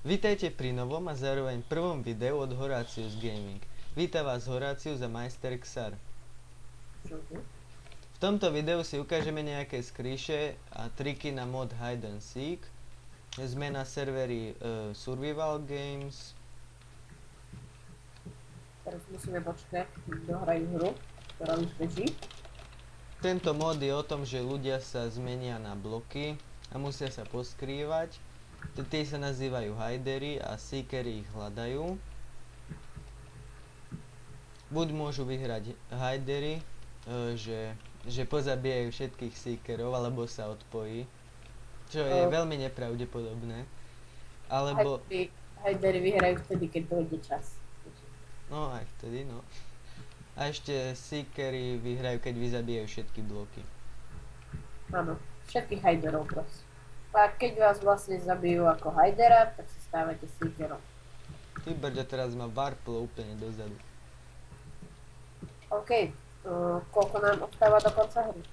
Vítajte pri novom a zároveň prvom videu od Horácius Gaming. Víta vás Horácius a majster Xar. V tomto videu si ukážeme nejaké skríše a triky na mod Hide and Seek. Sme na serveri Survival Games. Teraz musíme počkať, kým dohrajú hru, ktorá už beží. Tento mod je o tom, že ľudia sa zmenia na bloky a musia sa poskrývať. Tí sa nazývajú hidery a seekery ich hľadajú. Buď môžu vyhrať hidery, že pozabíjajú všetkých seekerov, alebo sa odpojí. Čo je veľmi nepravdepodobné. Alebo... Hidery vyhrajú vtedy, keď dojde čas. No aj vtedy, no. A ešte seekery vyhrajú, keď vyzabíjajú všetky bloky. Áno, všetkých hiderov proste. A keď vás vlastne zabijú ako hidera, tak sa stávate seekerom. Ty brďa, teraz ma warplo úplne dozadu. OK, koľko nám ostáva do konca hry?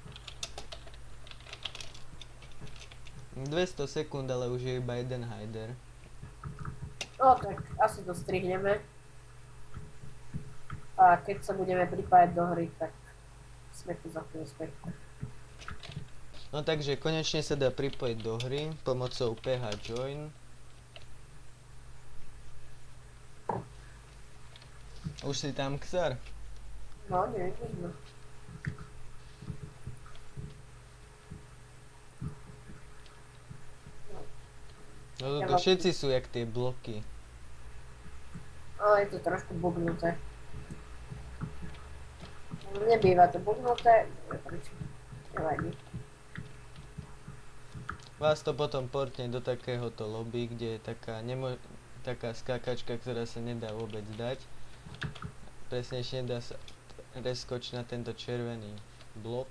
200 sekúnd, ale už je iba jeden hider. No tak asi to strihneme. A keď sa budeme pripájať do hry, tak sme tu za chvíľu späť. No takže konečne sa dá pripojiť do hry pomocou PH Join. Už si tam, Xar? No, nevidíme. No toto všetci sú jak tie bloky. Ale je to trošku bugnuté. Nebýva to bugnuté, prečo? Nevadí. Vás to potom portne do takéhoto lobby, kde je taká skákačka, ktorá sa nedá vôbec dať. Presnejšie nedá sa reskočiť na tento červený blok,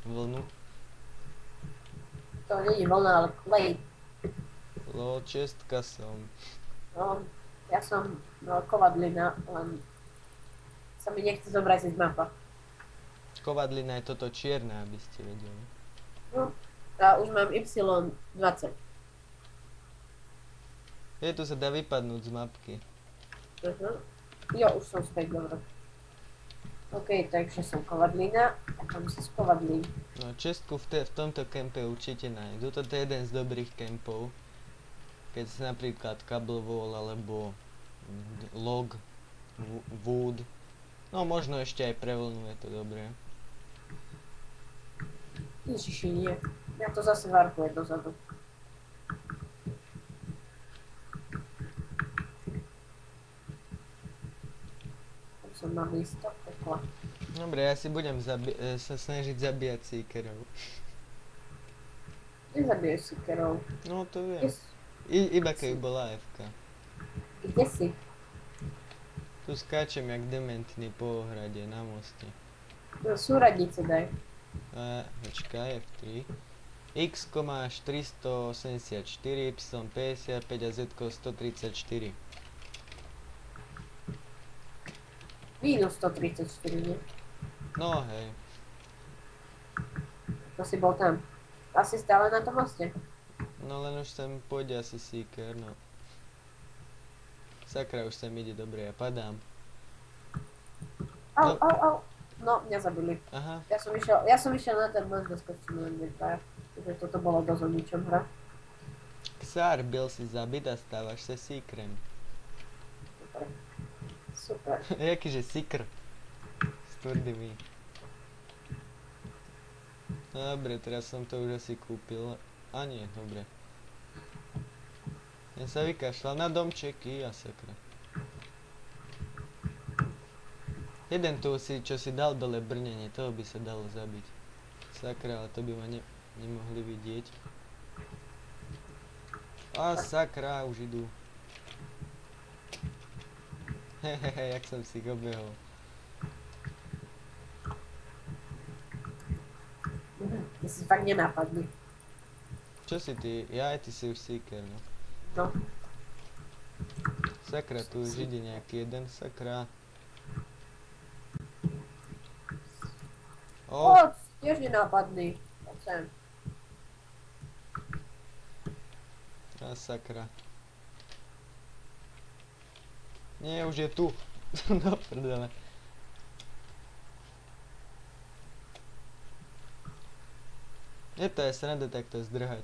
vlnu. To nie je vlna, ale klej. Lol, čestka som. No, ja som kovadlina, len sa mi nechce zobraziť mapa. Kovadlina je toto čierna, aby ste vedeli. No, a už mám Y20. Tu sa dá vypadnúť z mapky. Jo, už som späť, dobre. OK, takže som kovadlina a tam sa skovadlím. No, čestku v tomto kempe určite nájdu. Toto je jeden z dobrých kempov. Keď si napríklad Cable Wall alebo Log, Wood. No, možno ešte aj pre vlnu je to dobré. Ježiši, nie. Ja to zase varkuje dozadu. Tam som na místo pekla. Dobre, ja si budem sa snažiť zabíjať seekerov. Nezabiješ seekerov. No, to viem. Iba keď bola AFK. Kde si? Tu skáčem jak dementný po ohrade na moste. No, súradnice daj. Počkaj, F3. X máš 384, Y 55 a Z 134. Minus 134, nie? No hej. To si bol tam. Asi stále na tom moste. No len už sem pôjde asi seeker, no. Sakra, už sem ide dobre, ja padám. Au, au, au. No, mňa zabili. Aha. Ja som išiel na ten most, doskočím len dvaja. Takže toto bolo dosť o ničom hra. Xar, byl si zabit a stávaš sa seekerem. Super. Jakýže seeker? S tvrdými. Dobre, teraz som to už asi kúpil. A nie, dobre. Ja sa vykašľal na domčeky a sakra. Jeden tu si, čo si dal dole brnenie, toho by sa dalo zabiť. Sakra, ale to by ma nemohli vidieť. A sakra, už idú. Hehehe, jak som si ich obehol. Ty si fakt nenápadný. Čo si ty? Ty si už seeker, no. No. Sakra, tu už ide nejaký jeden, sakra. Poď, tiež nenápadný. Poď sem. A sakra. Nie, už je tu. Do prdele. Je to aj sranda takto zdrhať.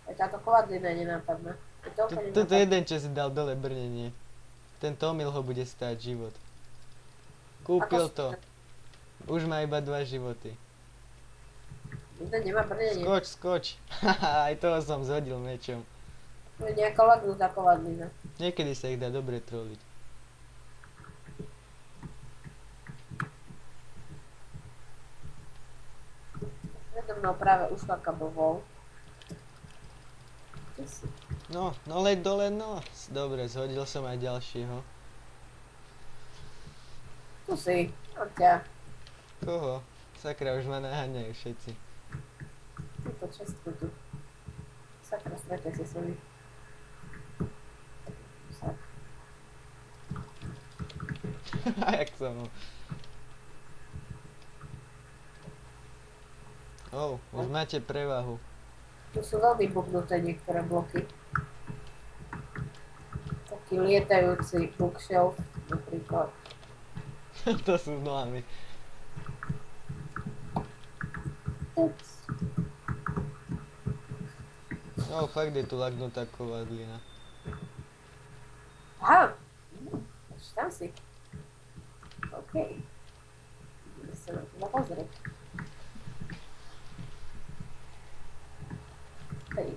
Aj táto kovadlina je nenápadná. Je to úplne Toto nenápadné. jeden, čo si dal dole brnenie. Tento omyl ho bude stáť život. Kúpil to. Už má iba 2 životy. Jeden nemá brnenie. Skoč, skoč. Haha, aj toho som zhodil mečom. To je nejaká lagnutá kovadlina. Niekedy sa ich dá dobre troliť. Predo mnou práve ušla kabovou. Kde si? No, no leď dole, no. Dobre, zhodil som aj ďalšieho. Tu si. Mám ťa. Koho? Sakra, už ma naháňajú všetci. Túto čestku tu. Sakra, streťte si sami. Sak. Jak som ho. Už máte prevahu. Tu sú veľmi buknuté niektoré bloky. Taký lietajúci bookshelf napríklad. To sú nohami. No, fakt je tu lagnutá kovadlina. Aha! Ešte tam si. OK. Ideme sa na teba pozrieť. Hej,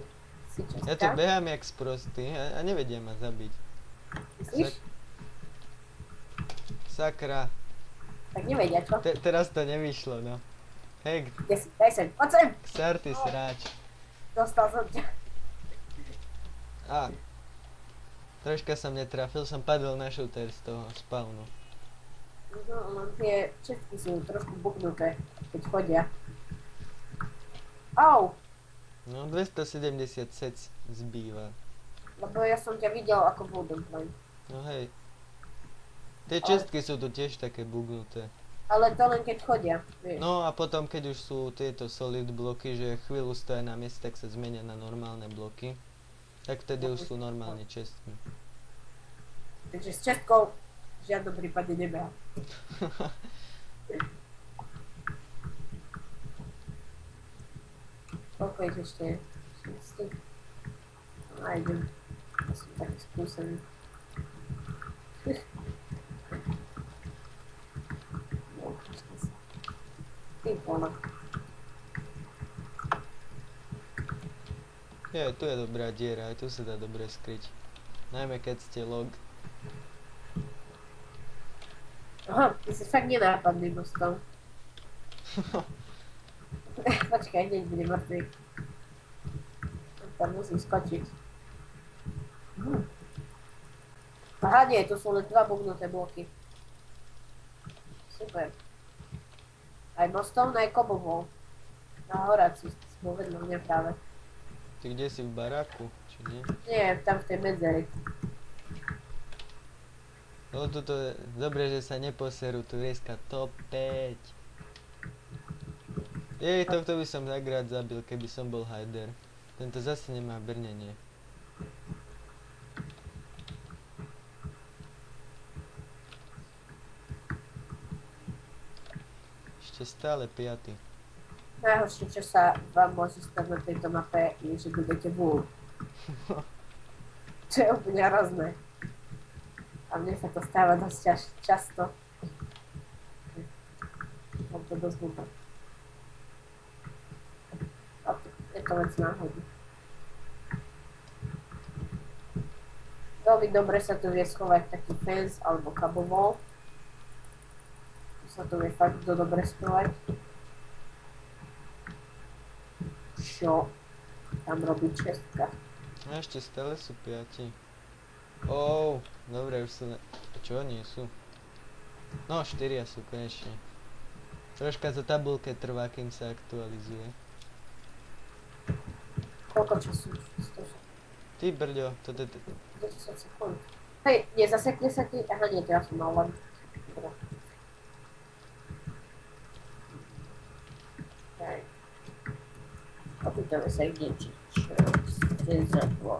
si častka. Ja tu behám jak sprostý a nevedia ma zabiť. Myslíš? Sakra. Tak nevedia, čo? Teraz to nevyšlo, no. Hej, Kde si? Daj sem, poď sem! Xarty sráč. Dostal som ťa. Troška som netrafil, som padol na shooter z toho spawnu. No, len tie čestky sú trošku buknuté, keď chodia. Au! No, 270 sec zbýva. Lebo ja som ťa videl ako Golden Flame. No hej. Tie čestky sú tu tiež také bugnuté. Ale to len keď chodia, vieš. No a potom, keď už sú tieto solid bloky, že chvíľu stoja na mieste, tak sa zmenia na normálne bloky. Tak vtedy už sú normálne čestky. Takže s čestkou v žiadnom prípade nebeha. Koľko ich ešte je? 6. No a idem. Ja som taký skúsený. No, počkaj sa. Ty vole. Tu je dobrá diera, aj tu sa dá dobre skryť. Najmä keď ste log. Aha, ty si fakt nenápadný mostom. Počkaj, hneď bude mŕtvy. Tam musím skočiť. Aha, nie, tu sú len 2 bugnuté bloky. Super. Aj mostom, aj kobovou. Na horáci sme vedľa mňa práve. Ty kde si, v baráku, či nie? Nie, tam v tej medzeri. No tuto je dobre, že sa neposerú, tu rieska top 5. Jej, tohto by som tak rád zabil, keby som bol hider. Tento zase nemá brnenie. Ešte stále 5. Najhoršie, čo sa vám môže stať na tejto mape, je, že budete vúl. Čo je úplne hrozné. A mne sa to stáva dosť často. Mám to dosť ľúto. Je to vec náhody. Veľmi dobre sa tu vie schovať taký fence alebo kabovol. Tu sa tu vie fakt dobre schovať. Čo tam robí čestka? A ešte stále sú 5. Dobre, už sú... Čo nie sú? No, 4 sú konečne. Troška to tabulke trvá, kým sa aktualizuje. Koľko času? Ty brďo, toto... 10 sekúnd. Hej, nezasekli sa ti? Aha, nie, teraz som mal len. Dobre. Hej. Opýtame sa ich niečo. Čo je za dvo?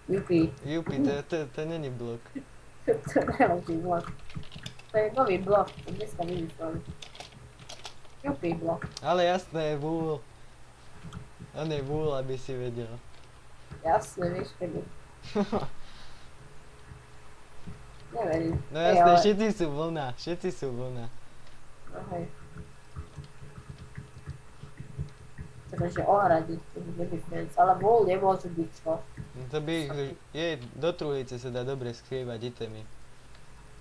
Jupi. Jupi, to není blok. To je najlepší blok. To je nový blok, to dneska vymysleli. Jupi blok. Ale jasné, vúl. On je vúl, aby si vedel. Jasne, vieš kedy. Neverím. No Hej, jasné, ale... všetci sú vlna. No hej. Pretože ohradiť, to je defense, ale vol nemôže byť čo. No to by do truhlice sa dá dobre skrývať itemy.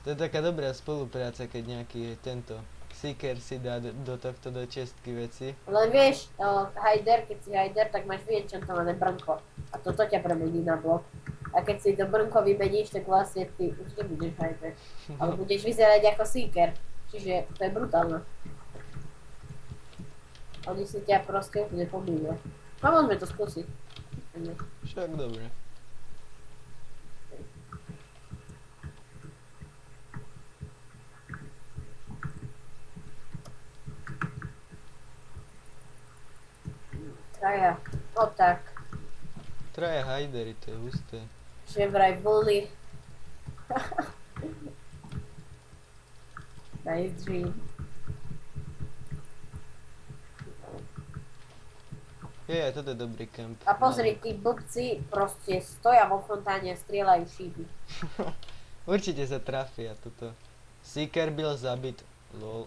To je taká dobrá spolupráca, keď nejaký tento seeker si dá do tohto do čestky veci. Len vieš, keď si hider, tak máš vyenchantované brnko. A toto ťa premení na blok. A keď si to brnko vymeníš, tak vlastne ty už nebudeš hider. Ale budeš vyzerať ako seeker. Čiže to je brutálne. Oni si ťa proste úplne pomýlia. No môžeme to skúsiť. Však dobre. Traja. No tak. Traja hajdery, to je husté. Že vraj vlny. Nice dream. Je, toto je dobrý kemp. A pozri, tí blbci proste stoja vo fontáne a strieľajú šípy. Určite sa trafia toto. Seeker byl zabit. Lol.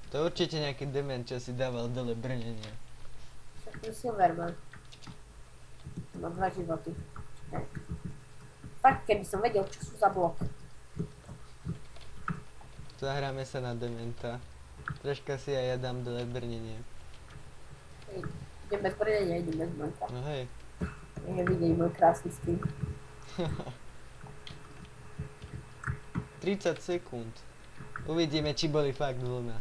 To je určite nejaký dement, čo si dával dole brnenie. Však to je Silverman. Má 2 životy. Fakt, keby som vedel, čo sú za blok. Zahráme sa na dementa. Troška si aj ja dám dole brnenie. Hej, idem bez brnenia, idem bez mantra. No hej. Nech je vidieť môj krásny skin. 30 sekúnd. Uvidíme, či boli fakt vlna.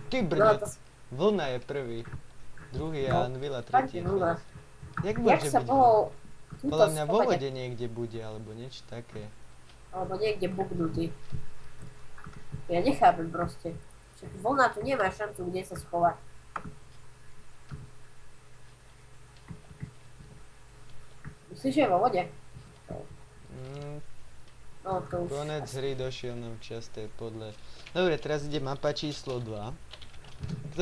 Ty No brďo. to Vlna je prvý. Druhý je No, Anvil a fakt tretí je je vlna. Frost. Jak Jak môže sa byť vlna? mohol túto Podľa mňa vo schovať, vode niekde bude, alebo niečo také. alebo niekde bugnutý. Ja nechápem proste. Však vlna tu nemá šancu, kde sa schovať. Myslíš, že je vo vode? Mm, No to už... konec hry došiel nám čas, to je podľa... Dobre, teraz ide mapa číslo 2,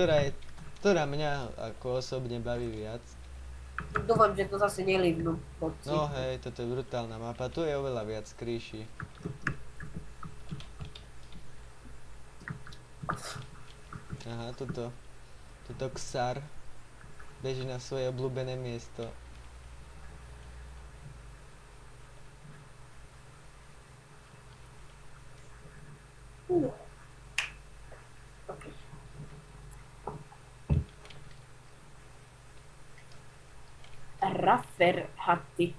ktorá mňa ako osobne baví viac. Dúfam, že to zase nelivnú chodci. No hej, toto je brutálna mapa, tu je oveľa viac kríši. Aha, toto Xar beží na svoje obľúbené miesto. Okay. Rafferhatti.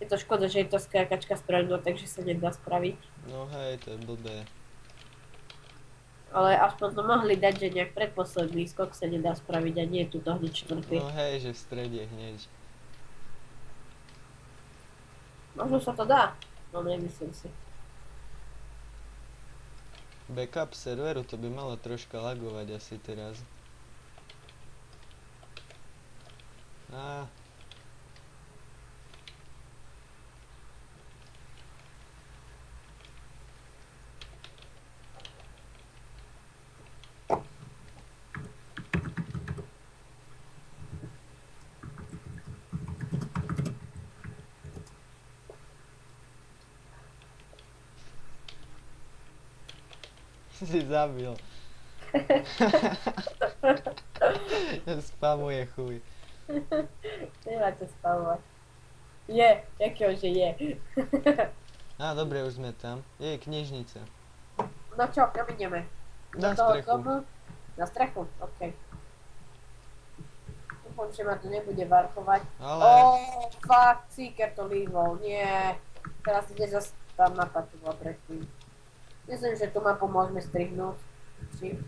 Je to škoda, že je to skákačka spravidlo, takže sa nedá spraviť. No hej, to je blbé. Ale aspoň to mohli dať, že nejak predposledný skok sa nedá spraviť a nie je tuto hneď čtvrtý. No hej, že v strede hneď. Možno sa to dá, no nemyslím si. Backup serveru, to by malo troška lagovať asi teraz. Á. Si zabil. Spamuje chuj. Nemáte spavovať. Je, jakého, že je. Á, dobre, už sme tam. Je knižnica. No čo, kam ideme? Na Do toho strechu. domu? Na strechu? OK. Dúfam, že ma to nebude varkovať. Ale... Fuck, Seeker to líhol, nie. Teraz ide zase tá mapa, čo bola predtým. Myslím, že tu mapu môžeme strihnúť. Či?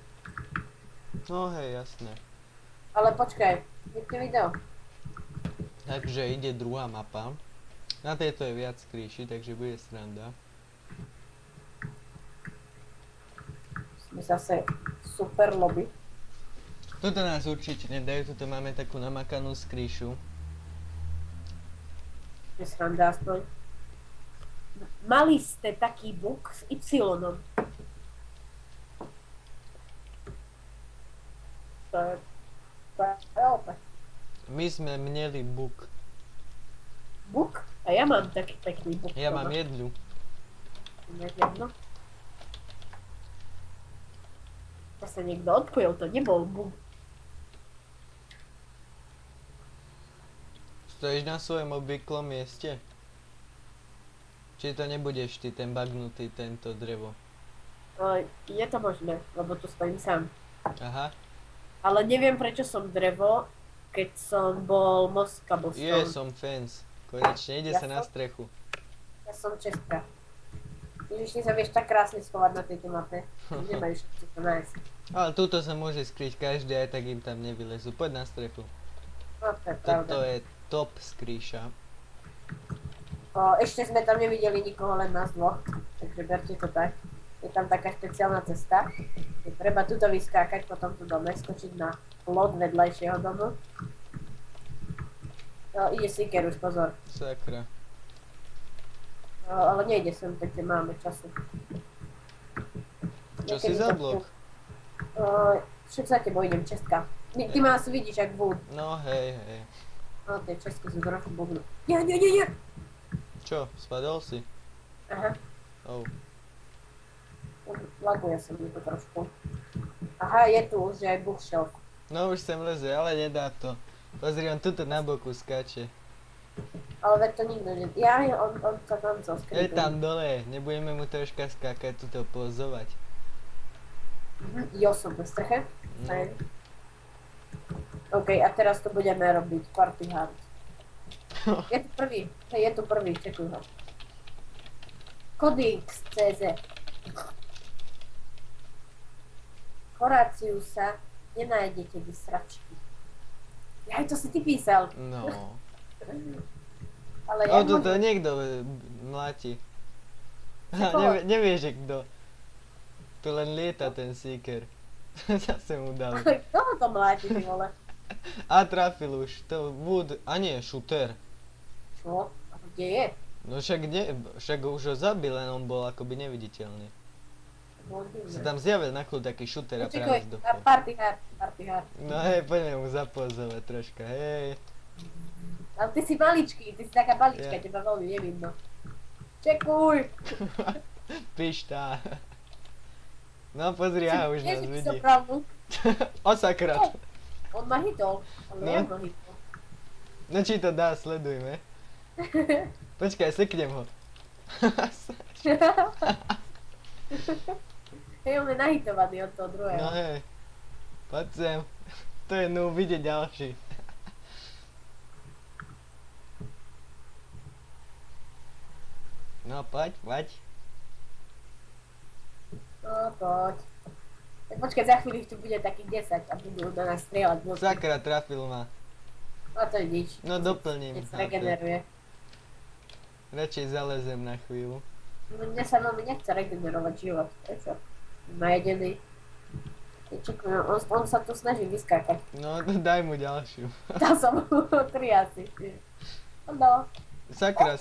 No hej, jasné. Ale počkaj, vypni video. Takže ide druhá mapa. Na tejto je viac kríši, takže bude sranda. Sme zase super lobby. Tuto nás určite nedajú, tuto máme takú namakanú skríšu. Je sranda aspoň. Mali ste taký buk s Y. To je opäť. My sme mneli buk. Buk? A ja mám taký pekný buk. Ja mám jedľu. Jedno. To sa niekto odpojil, to nebol buk. Stojíš na svojom obvyklom mieste? Či to nebudeš ty, ten bagnutý, tento drevo? Je to možné, lebo tu stojím sám. Aha. Ale neviem, prečo som drevo, keď som bol most cobblestone. Som fans. Konečne, ide Ja sa na som? strechu. Ja som Česka. Ježiš, ty sa vieš tak krásne schovať na tejto mape. Nemajú všetci to nájsť. Ale túto sa môže skryť každý, aj tak im tam nevylezú. Poď na strechu. No, to je pravda. Toto je top skrýša. Ešte sme tam nevideli nikoho, len nás dvoch. Takže berte to tak. Je tam taká špeciálna cesta. Je treba tuto vyskákať po tomto dome, skočiť na plot vedľajšieho domu. Ide Seeker už, pozor. Sakra. Ale nejde sem, takže máme času. Čo si za blok? Však za tebou idem, Česka. Ty ma asi vidíš, jak Wood. No hej, hej. No, tie Česky sú trochu bubnú. Nie. Čo, spadol si? Aha, Oh. laguje sa mi to trošku. Aha, je tu už aj bookshelf. No už sem leze, ale nedá to. Pozri, on tuto na boku skáče. Ale veď to nikto ne... on sa tam chcel skryť. Je tam dole, nebudeme mu troška skákať, tuto pozovať. Jo, som na streche. No. Hej. OK, a teraz to budeme robiť party hard. Je tu prvý, hej, je tu prvý, čekuj ho. Codex.cz Horáciusa nenájdete vysračky. Aj to si ty písal. No. Ale ja Tuto niekto mláti. Koho? Nevieš, že kto. Tu len lieta ten Seeker. Zase mu dal. Kto ho to mláti, ty vole? A trafil už. To Wood, a nie, shooter. Čo? A kde je? No však už ho zabil, len on bol akoby neviditeľný. Sa tam zjavil na chvíľu taký shooter a práve Čekuj, zdochol. party hard. No hej, poďme mu zapozovať troška, hej. Ale ty si maličký, ty si taká malička, Ja. teba veľmi nevidno. Čekuj! Pištá. No pozri, aha, už nás Vieš, vidí. som pravdu. O sakra. On ma hitol, ale No. ja ma hitol. No či to dá, sledujme. Počkaj, seknem ho. Hej, on je nahitovaný od toho druhého. No hej. Poď sem. To je no vidieť ďalší. No poď. No poď. Tak počkaj, za chvíľu ich tu bude takých 10 a budú na nás strieľať. Sakra, trafil ma. A to je nič. No doplním. Keď sa regeneruje. Radšej zalezem na chvíľu. No, mne sa veľmi nechce regenerovať život. Prečo? Najedený. Čekuj, on sa tu snaží vyskákať. No daj mu ďalšiu. Dal som mu 3 asi. No, Sakra.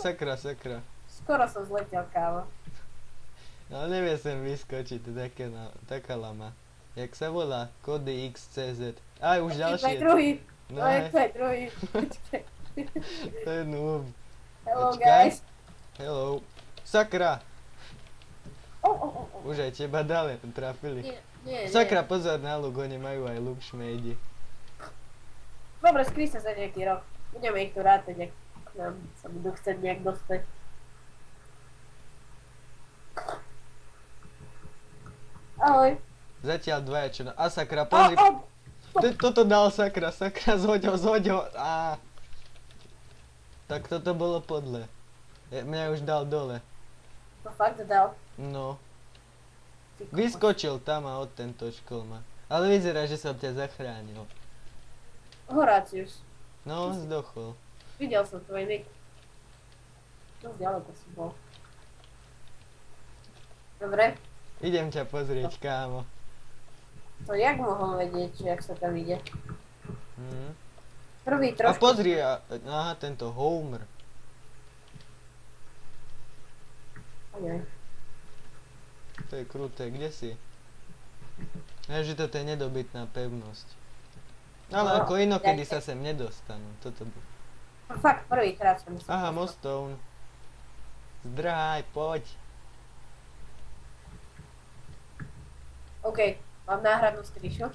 skoro som zletel, kámo. No nevie sem vyskočiť, to je taká lama. Jak sa volá? Kody XCZ. Aj už To je ďalšie. druhý. No To je hej, tvoj druhý. Počkaj. to je noob. Hello, Počkaj. guys. Hello. Sakra. Oh. Už aj teba dali, trafili. Nie. Sakra, pozor na luk, oni majú aj luk šmejdi. Dobre, skry sa za nejaký rok. Budeme ich tu rátať, ak k nám sa budú chcieť nejak dostať. Ahoj. Zatiaľ dvaja čo a sakra, pozri. Toto dal sakra, zhoď ho. Á. Tak toto bolo podle. Mňa už dal dole. To fakt dal. No. Ty kokos. Vyskočil tam a od tento školma. Ale vyzerá, že som ťa zachránil. Horácius. No, zdochol. Videl som tvoj nick. Dosť ďaleko si bol. Dobre. Idem ťa pozrieť, kámo. To jak mohol vedieť, že jak sa tam ide? Mhm. Prvý A trošku... pozri, aha, tento Homer. Ojoj. To je kruté, kde si? Ja, že toto je nedobytná pevnosť. Ale No, ako inokedy dajte. sa sem nedostanú. Toto by... Fakt, prvýkrát som si... Aha, Mostone. Zdraj, poď. OK, mám náhradnú skrišu.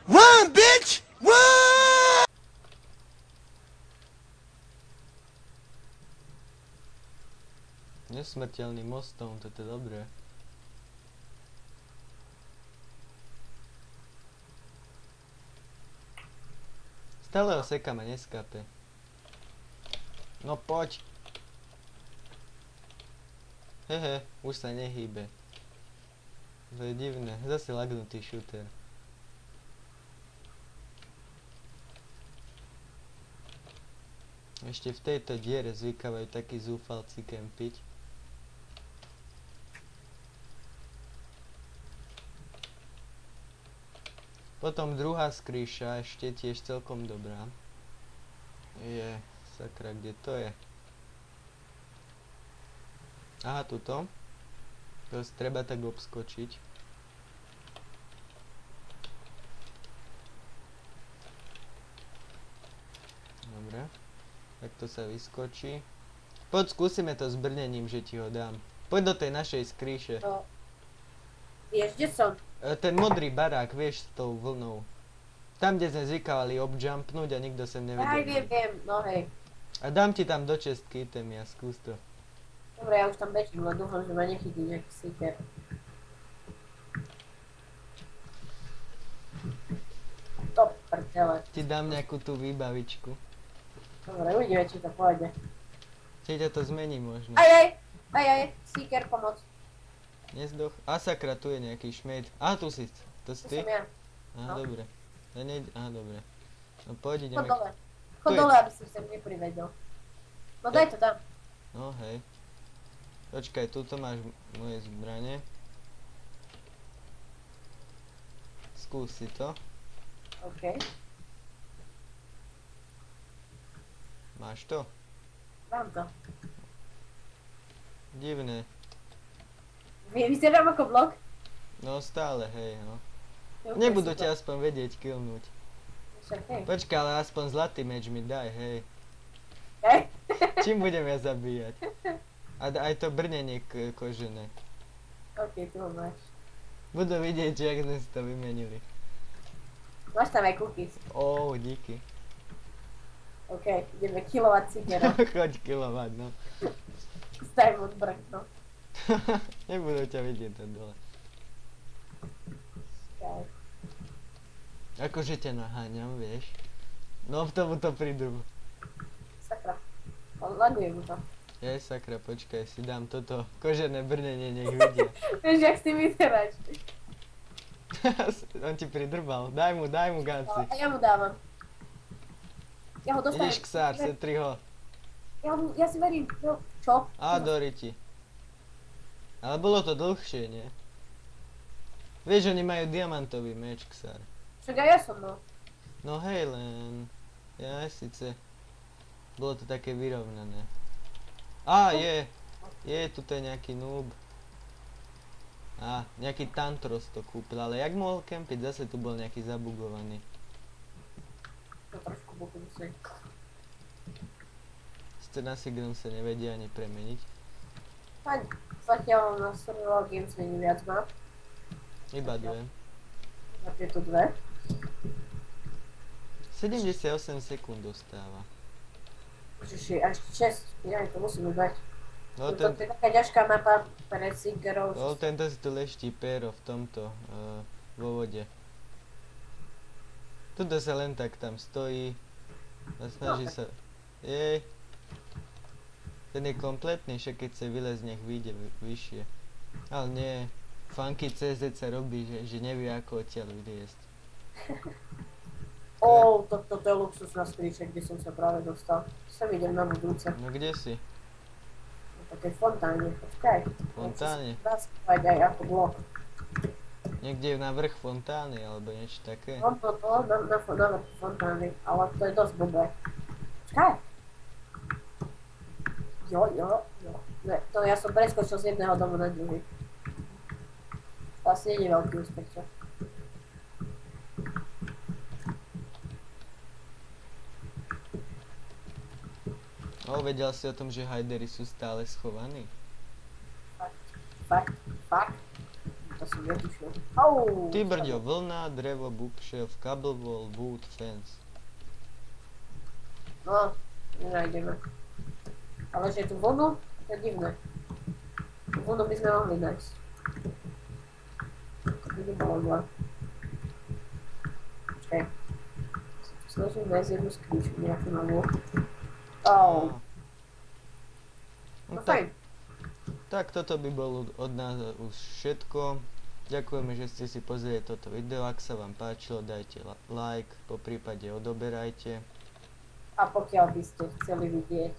Run, bitch! Run! Nesmrteľný Mostone, toto je dobré. Stále ho sekam a neskape. No poď. Hehe, už sa nehýbe. To je divné, zase lagnutý shooter. Ešte v tejto diere zvykávajú takí zúfalci kempiť. Potom druhá skríša, ešte tiež celkom dobrá. Je, sakra, kde to je? Aha, tuto. To si treba tak obskočiť. Dobre. Takto sa vyskočí. Poď, skúsime to s brnením, že ti ho dám. Poď do tej našej skríše. No. Vieš, kde som? Ten modrý barák, vieš, s tou vlnou. Tam, kde sme zvykávali objumpnúť a nikto sem Aj nevedel. viem, no hej. A dám ti tam do čestky item, ja skús to. Dobre, ja už tam bežím, len dúfam, že ma nechytí nejaký seeker. To prdele. Ti dám nejakú tú výbavičku. Dobre, uvidíme, či to pôjde. Či ťa to zmení možno. Aj, seeker, pomoc. Nezdoch. A sakra, tu je nejaký šmejd. A tu si. To si To ty? som ja. Á, no. dobre. Á, dobre. No poď, Chod ideme. dole. Chod Tu je. dole, aby si sem neprivedol. No daj to tam. No hej. Počkaj, tuto máš moje zbranie. Skús si to. OK. Máš to? Mám to. Divné. Vyzerám ako blok? No stále, hej, no. Jo, Nebudú super. ťa aspoň vedieť killnúť. Však, hej. Počkaj, ale aspoň zlatý meč mi daj, hej. Hej? Čím budem ja zabíjať? A aj to brnenie kožené. OK, tu ho máš. Budú vidieť, že jak sme si to vymenili. Máš tam aj cookies. Díky. OK, ideme killovať seekera. Choď killovať, no. S Diamond Break, no. Nebudú ťa vidieť tam dole. Okay. Akože ťa naháňam, vieš. No v tomu to prídu. Sakra. Laguje mu to. Jej sakra, počkaj, si dám toto kožené brnenie, nech vidia. Vieš, jak si vyzeráš. On ti pridrbal. Daj mu No, ganci. a ja mu dávam. Ja ho dostanem. Ideš ksár, setri ho. Ja si verím. No, čo? A doriti. Ale bolo to dlhšie, nie? Vieš, oni majú diamantový meč, ksár. Však aj ja som, no. No hej, len... Ja síce... Bolo to také vyrovnané. Je, tuto je nejaký noob. Nejaký Tantros to kúpil, ale jak mohol kempiť? Zase tu bol nejaký zabugovaný. To trošku bokusi. Na Sigrun sa nevedia ani premeniť. Paň, zatiaľ na Survival Games není viac map. Iba dve. Na tieto dve. 78 sekúnd dostáva. Ježiši, až 6. Ja to musíme dať. No To je taká ťažká mapa pre seekerov. tento si tu leští péro v tomto, vo vode. Tuto sa len tak tam stojí a snaží sa... Jej. Ten je kompletný, však keď sa vylez, nech vyjde vyššie. Ale nie, Funky CZ sa robí, že nevie ako odtiaľ vyliesť. Toto je luxusná skríčka, kde som sa práve dostal. Sem idem na budúce. No kde si? No Na tej fontáne, počkaj. Fontáne? Dá sa spať aj ako blok. Niekde na vrch fontány, alebo niečo také. No, na vrchu fontány, ale to je dosť blbé. Počkaj. Jo. Ne, to ja som preskočil z jedného domu na druhý. To asi nie je veľký úspech, čo? Vedel si o tom, že hajdery sú stále schovaní? Fakt. To som netušil. Au! Ty brďo, vlna, drevo, bookshelf, cable wall, wood, fence. No, nenájdeme. Ale že tú vlnu, to je divné. Tú vlnu by sme mohli nájsť. To by nebolo zle. Počkaj. Sa tu snažím nájsť jednu skríčku nejakú novú. Au. No fajn. Tak toto by bolo od nás už všetko. Ďakujeme, že ste si pozreli toto video. Ak sa vám páčilo, dajte like, po prípade odoberajte. A pokiaľ by ste chceli vidieť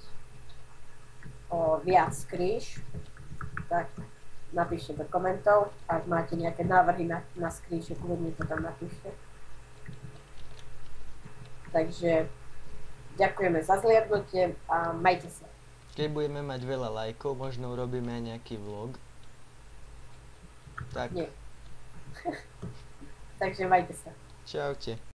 viac skríš, tak napíšte do komentov. Ak máte nejaké návrhy na skríše, kľudne to tam napíšte. Takže ďakujeme za zliadnutie a majte sa. Keď budeme mať veľa lajkov, možno urobíme aj nejaký vlog. Tak. Nie. Takže majte sa. Čaute.